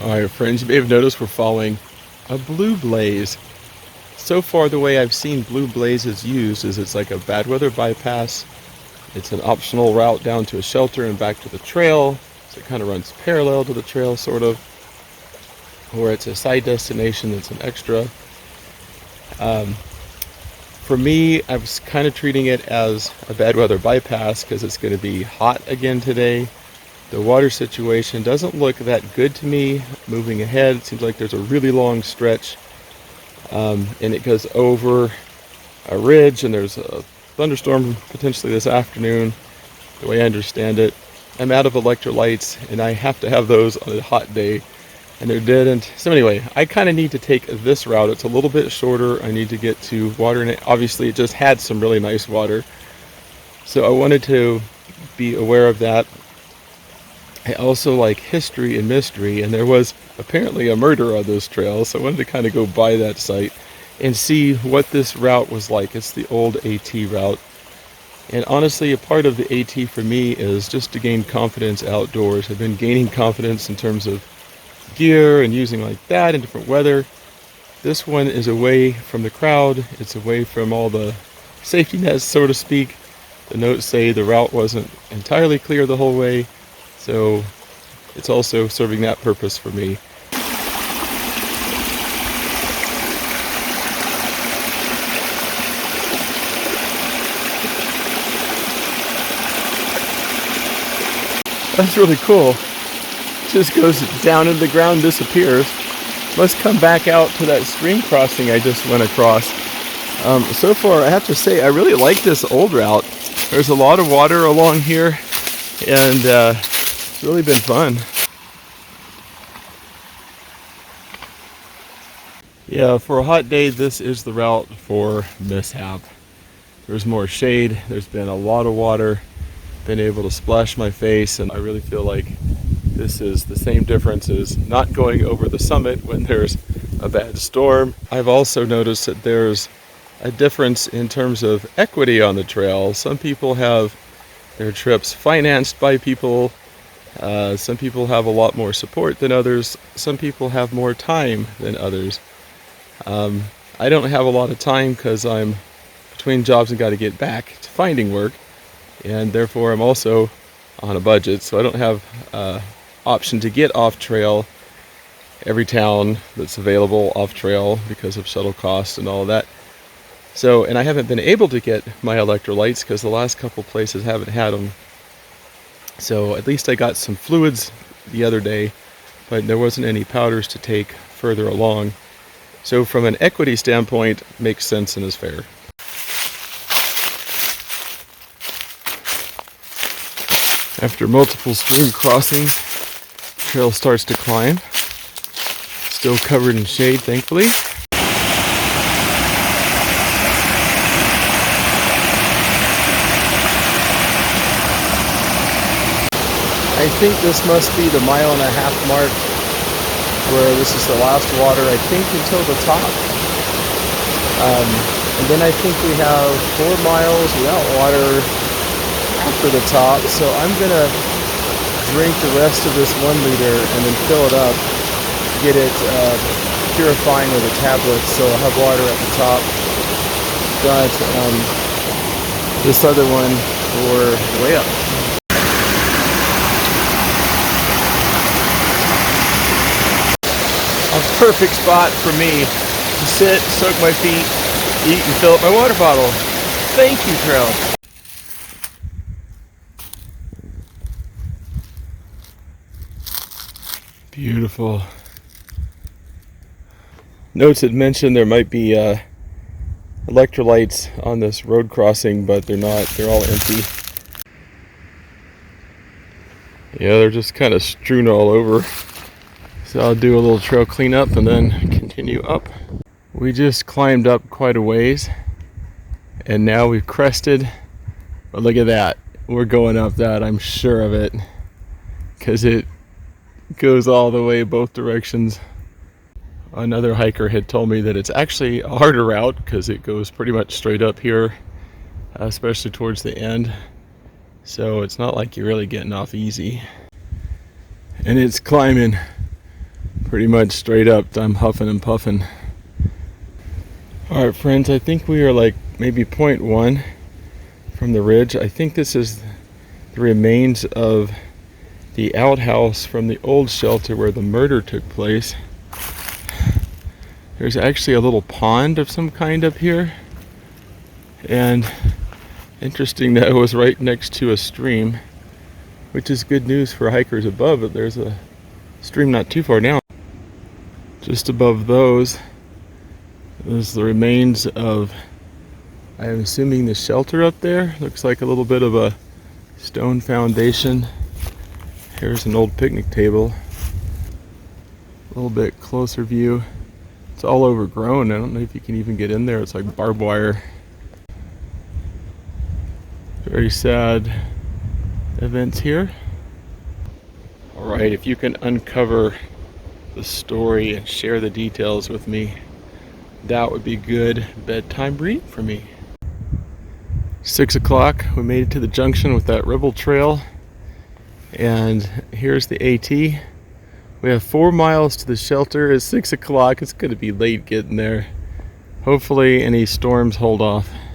Alright friends, you may have noticed we're following a blue blaze. So far the way I've seen blue blazes used is it's like a bad weather bypass. It's an optional route down to a shelter and back to the trail. So it kind of runs parallel to the trail sort of. Or it's a side destination that's an extra. For me, I was kind of treating it as a bad weather bypass because it's going to be hot again today. The water situation doesn't look that good to me moving ahead. It seems like there's a really long stretch and it goes over a ridge, and there's a thunderstorm potentially this afternoon, the way I understand it. I'm out of electrolytes and I have to have those on a hot day, and they didn't. So anyway, I kind of need to take this route. It's a little bit shorter. I need to get to water, and obviously it just had some really nice water. So I wanted to be aware of that. I also like history and mystery, and there was apparently a murder on this trail, so I wanted to kind of go by that site and see what this route was like. It's the old AT route, and honestly a part of the AT for me is just to gain confidence outdoors. I've been gaining confidence in terms of gear and using like that in different weather. This one is away from the crowd, it's away from all the safety nets, so to speak. The notes say the route wasn't entirely clear the whole way, so it's also serving that purpose for me. That's really cool. Just goes down into the ground, disappears. Let's come back out to that stream crossing I just went across. So far I have to say I really like this old route. There's a lot of water along here, and it's really been fun. Yeah, for a hot day, this is the route for mishap. There's more shade, there's been a lot of water, been able to splash my face, and I really feel like this is the same difference as not going over the summit when there's a bad storm. I've also noticed that there's a difference in terms of equity on the trail. Some people have their trips financed by people. Some people have a lot more support than others. Some people have more time than others. I don't have a lot of time because I'm between jobs and got to get back to finding work, and therefore I'm also on a budget, so I don't have option to get off trail every town that's available off trail because of shuttle costs and all of that. So, and I haven't been able to get my electrolytes because the last couple places haven't had them. So at least I got some fluids the other day, but there wasn't any powders to take further along. So from an equity standpoint, makes sense and is fair. After multiple stream crossings, the trail starts to climb. Still covered in shade, thankfully. I think this must be the 1.5 mile mark where this is the last water, I think, until the top. And then I think we have 4 miles without water after the top, so I'm gonna drink the rest of this 1 liter and then fill it up, get it purifying with a tablet, so I'll have water at the top. Got this other one for way up. A perfect spot for me to sit, soak my feet, eat, and fill up my water bottle. Thank you, trail. Beautiful. Notes had mentioned there might be electrolytes on this road crossing, but they're not. They're all empty. Yeah, they're just kind of strewn all over. So I'll do a little trail cleanup and then continue up. We just climbed up quite a ways, and now we've crested. But look at that. We're going up that, I'm sure of it, because it goes all the way both directions. Another hiker had told me that it's actually a harder route because it goes pretty much straight up here, especially towards the end. So it's not like you're really getting off easy. And it's climbing pretty much straight up. I'm huffing and puffing. Alright friends, I think we are like maybe 0.1 from the ridge. I think this is the remains of the outhouse from the old shelter where the murder took place. There's actually a little pond of some kind up here, and interesting that it was right next to a stream, which is good news for hikers above, but there's a stream not too far down. Just above those is the remains of, I am assuming, the shelter up there. Looks like a little bit of a stone foundation. Here's an old picnic table. A little bit closer view. It's all overgrown. I don't know if you can even get in there. It's like barbed wire. Very sad events here. Alright, if you can uncover the story and share the details with me, that would be good bedtime read for me. 6 o'clock, we made it to the junction with that Ribble Trail, and here's the AT. We have 4 miles to the shelter. It's 6 o'clock. It's going to be late getting there. Hopefully any storms hold off.